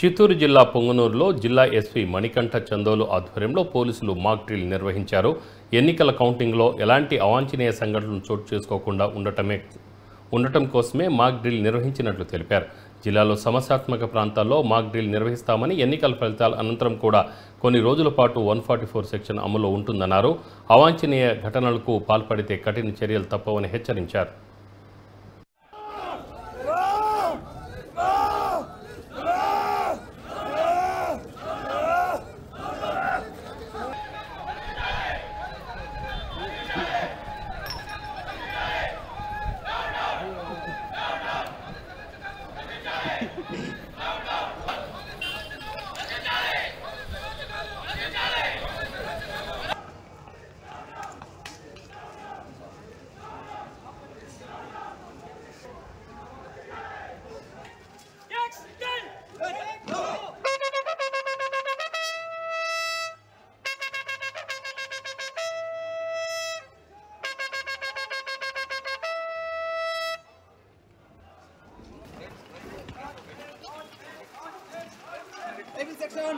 చిత్తూరు జిల్లా పొంగనూరులో జిల్లా ఎస్పీ మణికంఠ చందోలు ఆధ్వర్యంలో పోలీసులు మాక్ డ్రిల్ నిర్వహించారు. ఎన్నికల కౌంటింగ్లో ఎలాంటి అవాంఛనీయ సంఘటనలు చోటు చేసుకోకుండా ఉండటం కోసమే మాక్ డ్రిల్ నిర్వహించినట్లు తెలిపారు. జిల్లాలో సమస్యాత్మక ప్రాంతాల్లో మాక్ డ్రిల్ నిర్వహిస్తామని, ఎన్నికల ఫలితాల అనంతరం కూడా కొన్ని రోజుల పాటు 144 సెక్షన్ అమల్లో ఉంటుందన్నారు. అవాంఛనీయ ఘటనలకు పాల్పడితే కఠిన చర్యలు తప్పవని హెచ్చరించారు. Section.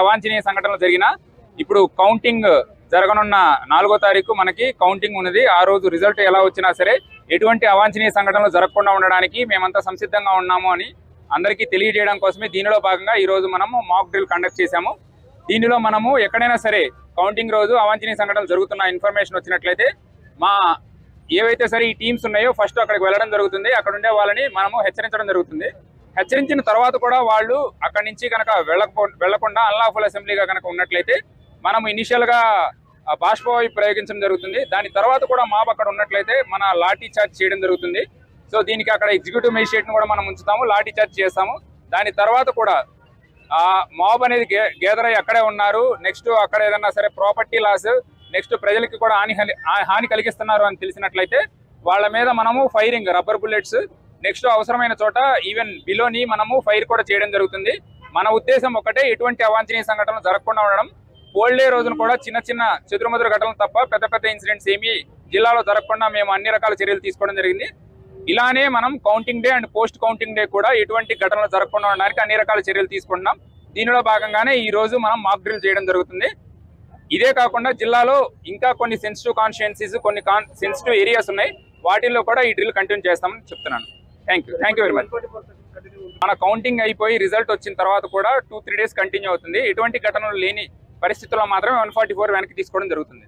అవాంఛనీయ సంఘటనలు జరిగినా ఇప్పుడు కౌంటింగ్ జరగనున్న 4వ తారీఖు మనకి కౌంటింగ్ ఉన్నది. ఆ రోజు రిజల్ట్ ఎలా వచ్చినా సరే ఎటువంటి అవాంఛనీయ సంఘటనలు జరగకుండా ఉండడానికి మేమంతా సంసిద్ధంగా ఉన్నాము అని అందరికీ తెలియజేయడం కోసమే దీనిలో భాగంగా ఈ రోజు మనము మాక్ డ్రిల్ కండక్ట్ చేశాము. దీనిలో మనము ఎక్కడైనా సరే కౌంటింగ్ రోజు అవాంఛనీయ సంఘటనలు జరుగుతున్న ఇన్ఫర్మేషన్ వచ్చినట్లయితే మా ఏవైతే సరే ఈ టీమ్స్ ఉన్నాయో ఫస్ట్ అక్కడికి వెళ్ళడం జరుగుతుంది. అక్కడ ఉండే వాళ్ళని మనము హెచ్చరించడం జరుగుతుంది. హెచ్చరించిన తర్వాత కూడా వాళ్ళు అక్కడి నుంచి కనుక వెళ్లకుండా అన్లాఫుల్ అసెంబ్లీగా కనుక ఉన్నట్లయితే మనం ఇనిషియల్గా బాష్పవాయు ప్రయోగించడం జరుగుతుంది. దాని తర్వాత కూడా మాబ్ అక్కడ ఉన్నట్లయితే మన లాఠీ చార్జ్ చేయడం జరుగుతుంది. సో దీనికి అక్కడ ఎగ్జిక్యూటివ్ మేజిస్ట్రేట్ని కూడా మనం ఉంచుతాము, లాఠీ చార్జ్ చేస్తాము. దాని తర్వాత కూడా ఆ మాబ్ అనేది గేదర్ అయ్యి అక్కడే ఉన్నారు, నెక్స్ట్ అక్కడ ఏదన్నా సరే ప్రాపర్టీ లాస్, నెక్స్ట్ ప్రజలకి కూడా హాని కలిగిస్తున్నారు అని తెలిసినట్లయితే వాళ్ళ మీద మనము ఫైరింగ్ రబ్బర్ బుల్లెట్స్, నెక్స్ట్ అవసరమైన చోట ఈవెన్ బిలోని మనము ఫైర్ కూడా చేయడం జరుగుతుంది. మన ఉద్దేశం ఒకటే, ఎటువంటి అవాంఛనీయ సంఘటనలు జరగకుండా ఉండడం. పోల్ డే రోజున కూడా చిన్న చిన్న చెదురుమదురు ఘటనలు తప్ప పెద్ద పెద్ద ఇన్సిడెంట్స్ ఏమీ జిల్లాలో జరగకుండా మేము అన్ని రకాల చర్యలు తీసుకోవడం జరిగింది. ఇలానే మనం counting day and post counting day కూడా ఎటువంటి ఘటనలు జరగకుండా ఉండడానికి అన్ని రకాల చర్యలు తీసుకుంటున్నాం. దీనిలో భాగంగానే ఈ రోజు మనం మాక్ డ్రిల్ చేయడం జరుగుతుంది. ఇదే కాకుండా జిల్లాలో ఇంకా కొన్ని సెన్సిటివ్ కాన్స్టిట్యుయెన్సీస్, కొన్ని సెన్సిటివ్ ఏరియాస్ ఉన్నాయి. వాటిల్లో కూడా ఈ డ్రిల్ కంటిన్యూ చేస్తామని చెప్తున్నాను. Thank you very much. మన కౌంటింగ్ అయిపోయి రిజల్ట్ వచ్చిన తర్వాత కూడా 2-3 డేస్ కంటిన్యూ అవుతుంది. ఎటువంటి ఘటనలు లేని పరిస్థితుల్లో మాత్రమే 144 వెనక్కి తీసుకోవడం జరుగుతుంది.